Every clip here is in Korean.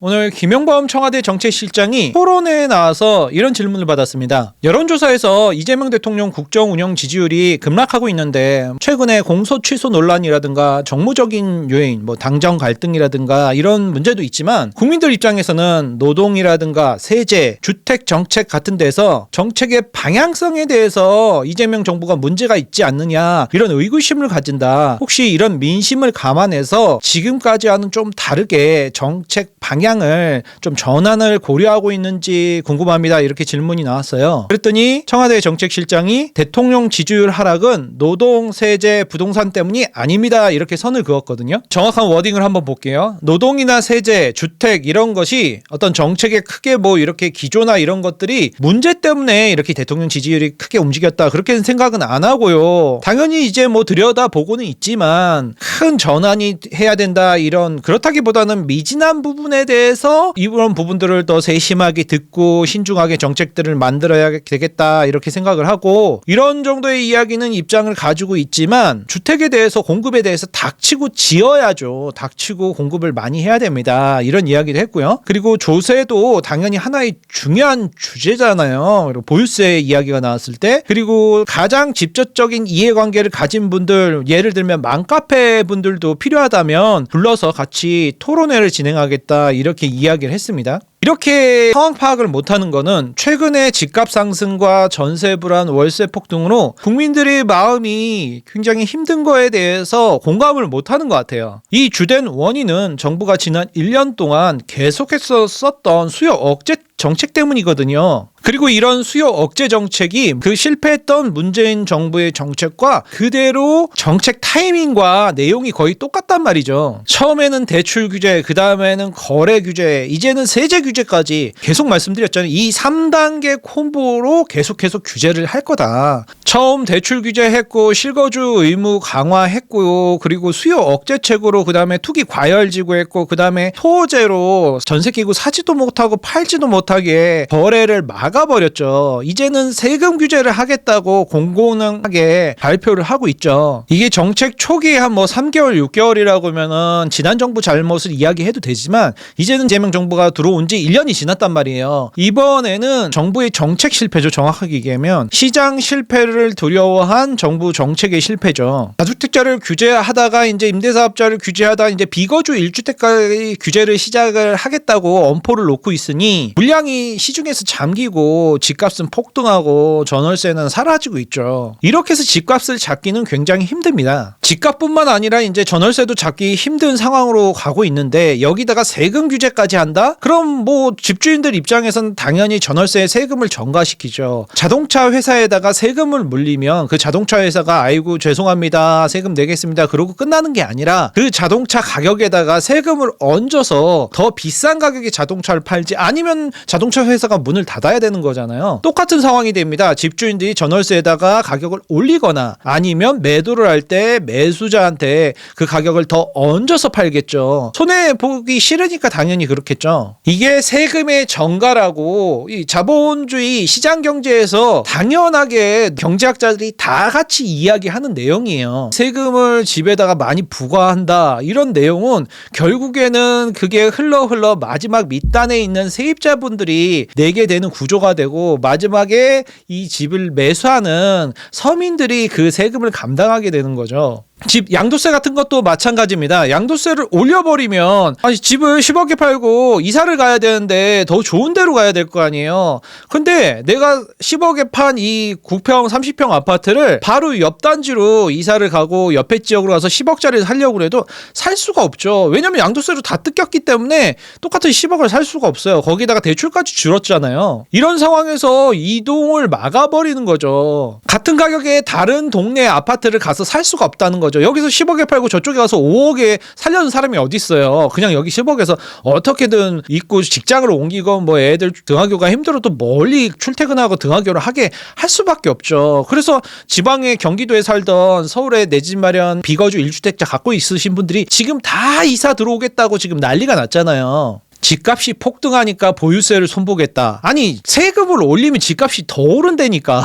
오늘 김용범 청와대 정책실장이 토론회에 나와서 이런 질문을 받았습니다. 여론조사에서 이재명 대통령 국정운영 지지율이 급락하고 있는데 최근에 공소 취소 논란이라든가 정무적인 요인, 당정 갈등이라든가 이런 문제도 있지만 국민들 입장에서는 노동이라든가 세제, 주택 정책 같은 데서 정책의 방향성에 대해서 이재명 정부가 문제가 있지 않느냐 이런 의구심을 가진다. 혹시 이런 민심을 감안해서 지금까지와는 좀 다르게 정책 방향을 좀 전환을 고려하고 있는지 궁금합니다. 이렇게 질문이 나왔어요. 그랬더니 청와대 정책실장이 대통령 지지율 하락은 노동, 세제, 부동산 때문이 아닙니다. 이렇게 선을 그었거든요. 정확한 워딩을 한번 볼게요. 노동이나 세제, 주택 이런 것이 어떤 정책에 크게 이렇게 기조나 이런 것들이 문제 때문에 이렇게 대통령 지지율이 크게 움직였다. 그렇게는 생각은 안 하고요. 당연히 이제 들여다보고는 있지만 큰 전환이 해야 된다 이런 그렇다기보다는 미진한 부분에 대해서 이런 부분들을 더 세심하게 듣고 신중하게 정책들을 만들어야 되겠다 이렇게 생각을 하고 이런 정도의 이야기는 입장을 가지고 있지만 주택에 대해서 공급에 대해서 닥치고 지어야죠. 닥치고 공급을 많이 해야 됩니다. 이런 이야기도 했고요. 그리고 조세도 당연히 하나의 중요한 주제잖아요. 그리고 보유세 이야기가 나왔을 때 그리고 가장 직접적인 이해관계를 가진 분들 예를 들면 맘카페 분들도 필요하다면 불러서 같이 토론회를 진행하겠다 이렇게 이야기를 했습니다. 이렇게 상황 파악을 못하는 거는 최근에 집값 상승과 전세 불안, 월세 폭등으로 국민들의 마음이 굉장히 힘든 거에 대해서 공감을 못하는 것 같아요. 이 주된 원인은 정부가 지난 1년 동안 계속해서 썼던 수요 억제 정책 때문이거든요. 그리고 이런 수요 억제 정책이 그 실패했던 문재인 정부의 정책과 그대로 정책 타이밍과 내용이 거의 똑같단 말이죠. 처음에는 대출 규제, 그 다음에는 거래 규제, 이제는 세제 규제까지 계속 말씀드렸잖아요. 이 3단계 콤보로 계속해서 규제를 할 거다. 처음 대출 규제했고 실거주 의무 강화했고요. 그리고 수요 억제책으로 그 다음에 투기 과열지구 했고 그 다음에 토제로 전세기구 사지도 못하고 팔지도 못하게 거래를 막아버렸죠. 이제는 세금 규제를 하겠다고 공공하게 발표를 하고 있죠. 이게 정책 초기에 한 3개월, 6개월이라고 하면은 지난 정부 잘못을 이야기해도 되지만 이제는 이재명 정부가 들어온 지 1년이 지났단 말이에요. 이번에는 정부의 정책 실패죠. 정확하게 얘기하면 시장 실패를 두려워한 정부 정책의 실패죠. 다주택자를 규제하다가 이제 임대사업자를 규제하다가 이제 비거주 1주택가의 규제를 시작을 하겠다고 엄포를 놓고 있으니 물량이 시중에서 잠기고 집값은 폭등하고 전월세는 사라지고 있죠. 이렇게 해서 집값을 잡기는 굉장히 힘듭니다. 집값뿐만 아니라 이제 전월세도 잡기 힘든 상황으로 가고 있는데 여기다가 세금 규제까지 한다? 그럼 집주인들 입장에서는 당연히 전월세에 세금을 전가시키죠. 자동차 회사에다가 세금을 물리면 그 자동차 회사가 아이고 죄송합니다 세금 내겠습니다 그러고 끝나는 게 아니라 그 자동차 가격에다가 세금을 얹어서 더 비싼 가격에 자동차를 팔지 아니면 자동차 회사가 문을 닫아야 되는 거잖아요. 똑같은 상황이 됩니다. 집주인들이 전월세에다가 가격을 올리거나 아니면 매도를 할 때 매수자한테 그 가격을 더 얹어서 팔겠죠. 손해보기 싫으니까 당연히 그렇겠죠. 이게 세금의 정가라고 이 자본주의 시장경제에서 당연하게 경제학자들이 다 같이 이야기하는 내용이에요. 세금을 집에다가 많이 부과한다 이런 내용은 결국에는 그게 흘러 마지막 밑단에 있는 세입자분들이 내게 되는 구조가 되고 마지막에 이 집을 매수하는 서민들이 그 세금을 감당하게 되는 거죠. 집 양도세 같은 것도 마찬가지입니다. 양도세를 올려버리면 집을 10억에 팔고 이사를 가야 되는데 더 좋은 데로 가야 될 거 아니에요. 근데 내가 10억에 판 이 9평 30평 아파트를 바로 옆 단지로 이사를 가고 옆에 지역으로 가서 10억짜리를 살려고 해도 살 수가 없죠. 왜냐면 양도세로 다 뜯겼기 때문에 똑같은 10억을 살 수가 없어요. 거기다가 대출까지 줄었잖아요. 이런 상황에서 이동을 막아버리는 거죠. 같은 가격에 다른 동네 아파트를 가서 살 수가 없다는 거죠. 여기서 10억에 팔고 저쪽에 가서 5억에 살려는 사람이 어디 있어요. 그냥 여기 10억에서 어떻게든 있고 직장을 옮기건 애들 등하교가 힘들어도 멀리 출퇴근하고 등하교를 하게 할 수밖에 없죠. 그래서 지방의 경기도에 살던 서울에 내 집 마련 비거주 1주택자 갖고 있으신 분들이 지금 다 이사 들어오겠다고 지금 난리가 났잖아요. 집값이 폭등하니까 보유세를 손보겠다. 아니 세금을 올리면 집값이 더 오른다니까.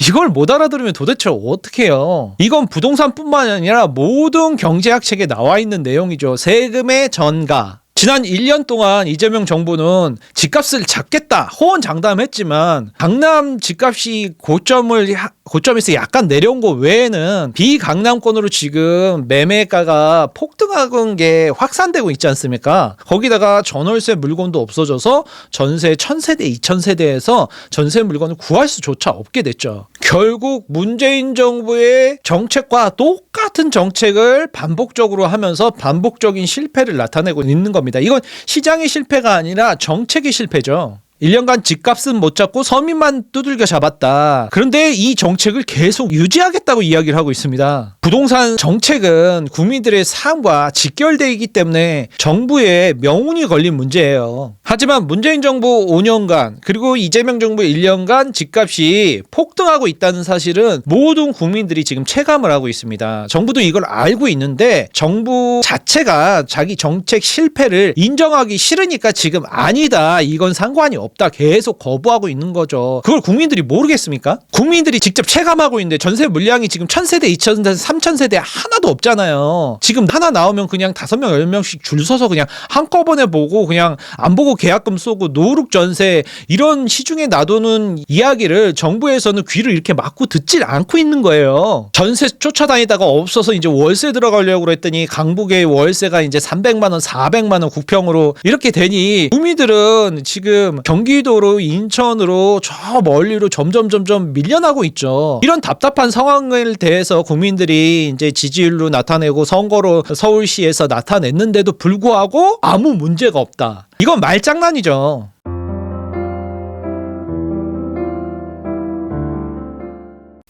이걸 못 알아들으면 도대체 어떻게 해요. 이건 부동산뿐만 아니라 모든 경제학 책에 나와 있는 내용이죠. 세금의 전가. 지난 1년 동안 이재명 정부는 집값을 잡겠다 호언장담했지만 강남 집값이 고점에서 약간 내려온 거 외에는 비강남권으로 지금 매매가가 폭등한 게 확산되고 있지 않습니까? 거기다가 전월세 물건도 없어져서 전세 1000세대, 2000세대에서 전세 물건을 구할 수조차 없게 됐죠. 결국 문재인 정부의 정책과 똑같은 정책을 반복적으로 하면서 반복적인 실패를 나타내고 있는 겁니다. 이건 시장의 실패가 아니라 정책의 실패죠. 1년간 집값은 못 잡고 서민만 두들겨 잡았다. 그런데 이 정책을 계속 유지하겠다고 이야기를 하고 있습니다. 부동산 정책은 국민들의 삶과 직결되어 있기 때문에 정부의 명운이 걸린 문제예요. 하지만 문재인 정부 5년간 그리고 이재명 정부 1년간 집값이 폭등하고 있다는 사실은 모든 국민들이 지금 체감을 하고 있습니다. 정부도 이걸 알고 있는데 정부 자체가 자기 정책 실패를 인정하기 싫으니까 지금 아니다. 이건 상관이 없다. 계속 거부하고 있는 거죠. 그걸 국민들이 모르겠습니까? 국민들이 직접 체감하고 있는데 전세 물량이 지금 1000세대, 2000세대, 3000세대 하나도 없잖아요. 지금 하나 나오면 그냥 5명, 10명씩 줄 서서 그냥 한꺼번에 보고 그냥 안 보고 계약금 쏘고 노룩 전세 이런 시중에 놔두는 이야기를 정부에서는 귀를 이렇게 막고 듣질 않고 있는 거예요. 전세 쫓아다니다가 없어서 이제 월세 들어가려고 했더니 강북의 월세가 이제 300만 원, 400만 원 국평으로 이렇게 되니 국민들은 지금 경기도로 인천으로 저 멀리로 점점 밀려나고 있죠. 이런 답답한 상황에 대해서 국민들이 이제 지지율로 나타내고 선거로 서울시에서 나타냈는데도 불구하고 아무 문제가 없다. 이건 말장난이죠.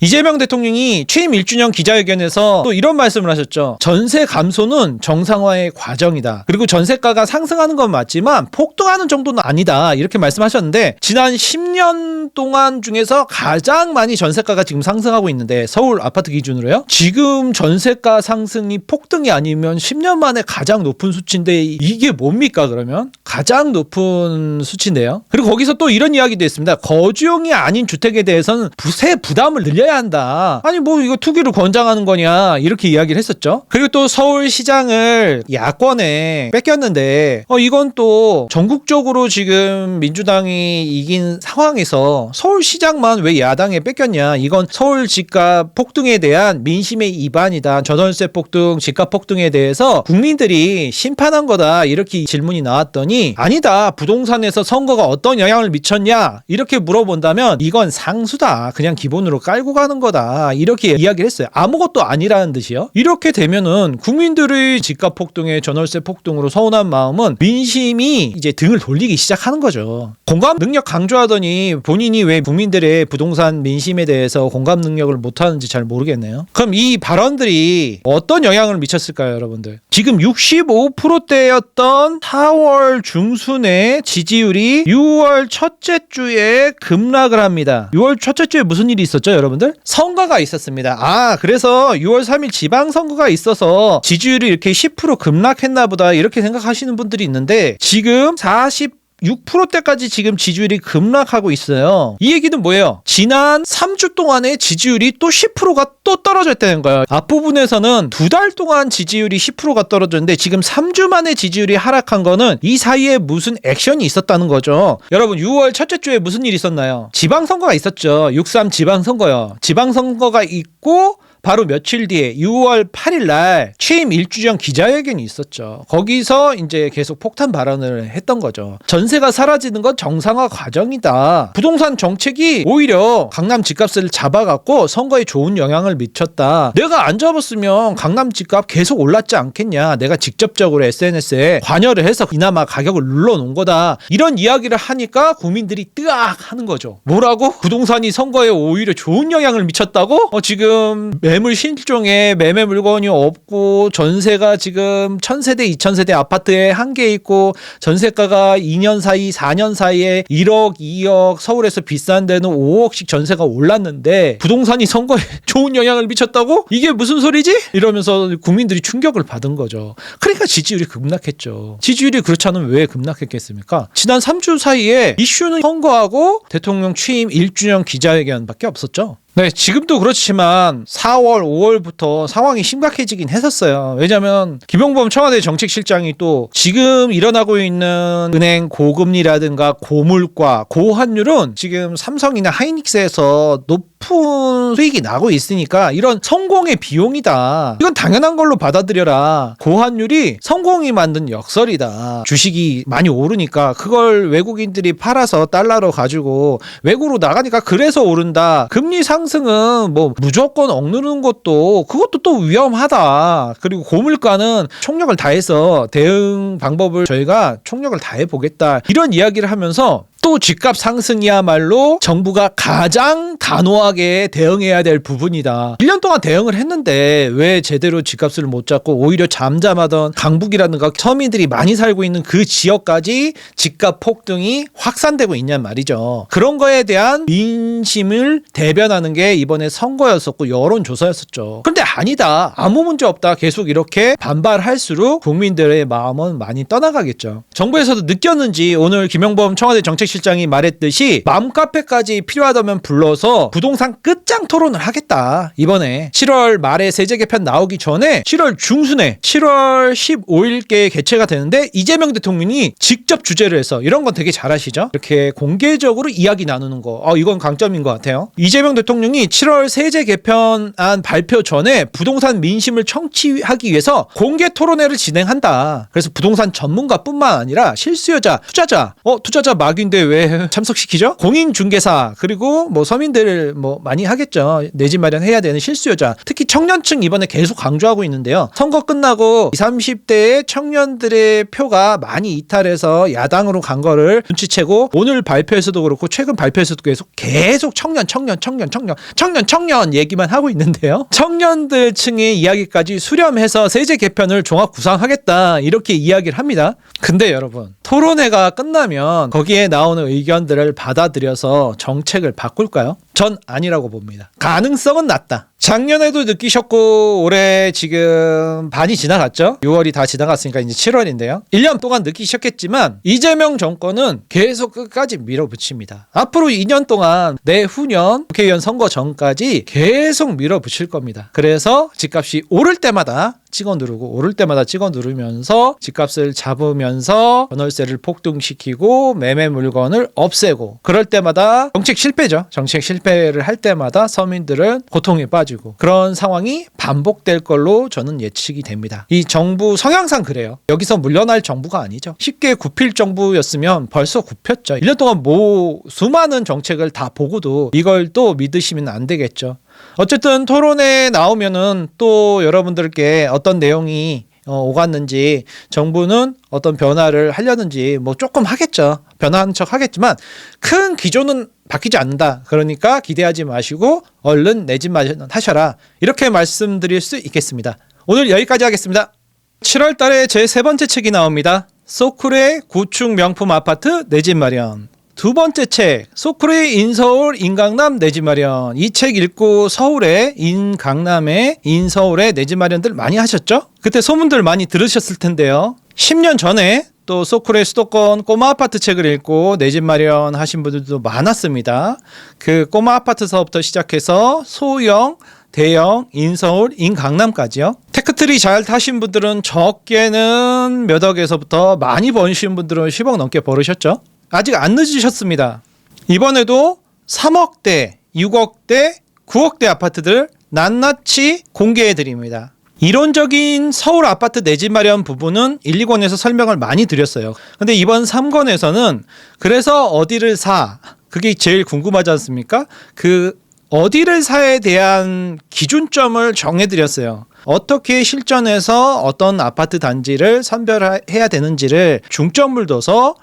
이재명 대통령이 취임 1주년 기자회견에서 또 이런 말씀을 하셨죠. 전세 감소는 정상화의 과정이다. 그리고 전세가가 상승하는 건 맞지만 폭등하는 정도는 아니다. 이렇게 말씀하셨는데 지난 10년 동안 중에서 가장 많이 전세가가 지금 상승하고 있는데 서울 아파트 기준으로요. 지금 전세가 상승이 폭등이 아니면 10년 만에 가장 높은 수치인데 이게 뭡니까 그러면? 가장 높은 수치인데요. 그리고 거기서 또 이런 이야기도 했습니다. 거주용이 아닌 주택에 대해서는 세 부담을 늘려야 한다. 아니 뭐 이거 투기를 권장하는 거냐 이렇게 이야기를 했었죠. 그리고 또 서울시장을 야권에 뺏겼는데 이건 또 전국적으로 지금 민주당이 이긴 상황에서 서울시장만 왜 야당에 뺏겼냐. 이건 서울 집값 폭등에 대한 민심의 이반이다. 전월세 폭등, 집값 폭등에 대해서 국민들이 심판한 거다. 이렇게 질문이 나왔더니 아니다. 부동산에서 선거가 어떤 영향을 미쳤냐 이렇게 물어본다면 이건 상수다. 그냥 기본으로 깔고 가는 거다. 이렇게 이야기를 했어요. 아무것도 아니라는 듯이요. 이렇게 되면은 국민들의 집값 폭등에 전월세 폭등으로 서운한 마음은 민심이 이제 등을 돌리기 시작하는 거죠. 공감 능력 강조하더니 본인이 왜 국민들의 부동산 민심에 대해서 공감 능력을 못하는지 잘 모르겠네요. 그럼 이 발언들이 어떤 영향을 미쳤을까요, 여러분들? 지금 65%대였던 4월 중순에 지지율이 6월 첫째 주에 급락을 합니다. 6월 첫째 주에 무슨 일이 있었죠, 여러분들? 선거가 있었습니다. 그래서 6월 3일 지방선거가 있어서 지지율이 이렇게 10% 급락했나 보다 이렇게 생각하시는 분들이 있는데 지금 6%대까지 지금 지지율이 급락하고 있어요. 이 얘기는 뭐예요? 지난 3주 동안에 지지율이 또 10%가 또 떨어졌다는 거예요. 앞부분에서는 2달 동안 지지율이 10%가 떨어졌는데 지금 3주 만에 지지율이 하락한 거는 이 사이에 무슨 액션이 있었다는 거죠. 여러분 6월 첫째 주에 무슨 일이 있었나요? 지방선거가 있었죠. 6.3 지방선거요. 지방선거가 있고 바로 며칠 뒤에 6월 8일 날 취임 1주년 기자회견이 있었죠. 거기서 이제 계속 폭탄 발언을 했던 거죠. 전세가 사라지는 건 정상화 과정이다. 부동산 정책이 오히려 강남 집값을 잡아갖고 선거에 좋은 영향을 미쳤다. 내가 안 잡았으면 강남 집값 계속 올랐지 않겠냐. 내가 직접적으로 SNS에 관여를 해서 이나마 가격을 눌러놓은 거다. 이런 이야기를 하니까 국민들이 뜨악 하는 거죠. 뭐라고? 부동산이 선거에 오히려 좋은 영향을 미쳤다고? 지금 매물 실종에 매매 물건이 없고 전세가 지금 1000세대 2000세대 아파트에 한 개 있고 전세가가 2년 사이 4년 사이에 1억 2억 서울에서 비싼 데는 5억씩 전세가 올랐는데 부동산이 선거에 좋은 영향을 미쳤다고? 이게 무슨 소리지? 이러면서 국민들이 충격을 받은 거죠. 그러니까 지지율이 급락했죠. 지지율이 그렇지 않으면 왜 급락했겠습니까? 지난 3주 사이에 이슈는 선거하고 대통령 취임 1주년 기자회견밖에 없었죠. 네, 지금도 그렇지만 4월, 5월부터 상황이 심각해지긴 했었어요. 왜냐하면 김용범 청와대 정책실장이 또 지금 일어나고 있는 은행 고금리라든가 고물가, 고환율은 지금 삼성이나 하이닉스에서 높은 수익이 나고 있으니까 이런 성공의 비용이다. 이건 당연한 걸로 받아들여라. 고환율이 성공이 만든 역설이다. 주식이 많이 오르니까 그걸 외국인들이 팔아서 달러로 가지고 외국으로 나가니까 그래서 오른다. 금리 상승은 뭐 무조건 억누르는 것도 그것도 또 위험하다. 그리고 고물가는 총력을 다해서 대응 방법을 저희가 총력을 다해 보겠다. 이런 이야기를 하면서 또 집값 상승이야말로 정부가 가장 단호하게 대응해야 될 부분이다. 1년 동안 대응을 했는데 왜 제대로 집값을 못 잡고 오히려 잠잠하던 강북이라든가 서민들이 많이 살고 있는 그 지역까지 집값 폭등이 확산되고 있냔 말이죠. 그런 거에 대한 민심을 대변하는 게 이번에 선거였었고 여론조사였었죠. 그런데 아니다. 아무 문제 없다. 계속 이렇게 반발할수록 국민들의 마음은 많이 떠나가겠죠. 정부에서도 느꼈는지 오늘 김용범 청와대 정책실장이 말했듯이 맘카페까지 필요하다면 불러서 부동산 끝장 토론을 하겠다. 이번에 7월 말에 세제 개편 나오기 전에 7월 중순에 7월 15일께 개최가 되는데 이재명 대통령이 직접 주재를 해서 이런 건 되게 잘하시죠? 이렇게 공개적으로 이야기 나누는 거. 이건 강점인 것 같아요. 이재명 대통령이 7월 세제 개편안 발표 전에 부동산 민심을 청취하기 위해서 공개 토론회를 진행한다. 그래서 부동산 전문가뿐만 아니라 실수요자, 투자자 막인데 왜 참석시키죠? 공인중개사 그리고 뭐 서민들 뭐 많이 하겠죠. 내 집 마련해야 되는 실수요자, 특히 청년층 이번에 계속 강조하고 있는데요. 선거 끝나고 20, 30대의 청년들의 표가 많이 이탈해서 야당으로 간 거를 눈치채고 오늘 발표에서도 그렇고 최근 발표에서도 계속 청년 얘기만 하고 있는데요. 청년들 층의 이야기까지 수렴해서 세제 개편을 종합 구상하겠다 이렇게 이야기를 합니다. 근데 여러분, 토론회가 끝나면 거기에 나오는 의견들을 받아들여서 정책을 바꿀까요? 전 아니라고 봅니다. 가능성은 낮다. 작년에도 느끼셨고 올해 지금 반이 지나갔죠? 6월이 다 지나갔으니까 이제 7월인데요. 1년 동안 느끼셨겠지만 이재명 정권은 계속 끝까지 밀어붙입니다. 앞으로 2년 동안 내후년 국회의원 선거 전까지 계속 밀어붙일 겁니다. 그래서 집값이 오를 때마다 찍어 누르고 오를 때마다 찍어 누르면서 집값을 잡으면서 전월세를 폭등시키고 매매 물건을 없애고 그럴 때마다 정책 실패죠. 정책 실패를 할 때마다 서민들은 고통에 빠지고 그런 상황이 반복될 걸로 저는 예측이 됩니다. 이 정부 성향상 그래요. 여기서 물러날 정부가 아니죠. 쉽게 굽힐 정부였으면 벌써 굽혔죠. 1년 동안 수많은 정책을 다 보고도 이걸 또 믿으시면 안 되겠죠. 어쨌든 토론에 나오면은 또 여러분들께 어떤 내용이 오갔는지 정부는 어떤 변화를 하려는지 뭐 조금 하겠죠. 변화하는 척 하겠지만 큰 기조는 바뀌지 않는다. 그러니까 기대하지 마시고 얼른 내 집 마련 하셔라. 이렇게 말씀드릴 수 있겠습니다. 오늘 여기까지 하겠습니다. 7월 달에 제 세 번째 책이 나옵니다. 소쿨의 구축 명품 아파트 내 집 마련. 두 번째 책, 소쿨의 인서울, 인강남 내 집 마련. 이 책 읽고 서울에, 인강남에, 인서울에 내 집 마련들 많이 하셨죠? 그때 소문들 많이 들으셨을 텐데요. 10년 전에 또 소쿨의 수도권 꼬마 아파트 책을 읽고 내 집 마련 하신 분들도 많았습니다. 그 꼬마 아파트 사업부터 시작해서 소형, 대형, 인서울, 인강남까지요. 테크트리 잘 타신 분들은 적게는 몇 억에서부터 많이 버시는 분들은 10억 넘게 벌으셨죠? 아직 안 늦으셨습니다. 이번에도 3억대, 6억대, 9억대 아파트들 낱낱이 공개해드립니다. 이론적인 서울 아파트 내 집 마련 부분은 1, 2권에서 설명을 많이 드렸어요. 근데 이번 3권에서는 그래서 어디를 사? 그게 제일 궁금하지 않습니까? 그 어디를 사에 대한 기준점을 정해드렸어요. 어떻게 실전에서 어떤 아파트 단지를 선별해야 되는지를 중점을 둬서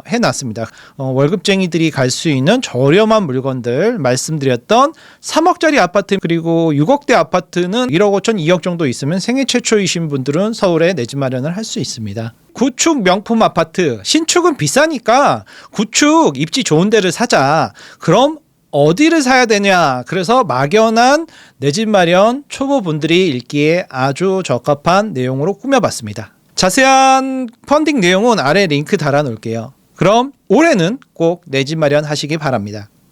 해놨습니다. 월급쟁이들이 갈 수 있는 저렴한 물건들 말씀드렸던 3억짜리 아파트 그리고 6억대 아파트는 1억 5천 2억 정도 있으면 생애 최초이신 분들은 서울에 내 집 마련을 할 수 있습니다. 구축 명품 아파트 신축은 비싸니까 구축 입지 좋은 데를 사자. 그럼 어디를 사야 되냐? 그래서 막연한 내 집 마련 초보분들이 읽기에 아주 적합한 내용으로 꾸며봤습니다. 자세한 펀딩 내용은 아래 링크 달아놓을게요. 그럼 올해는 꼭 내 집 마련 하시기 바랍니다.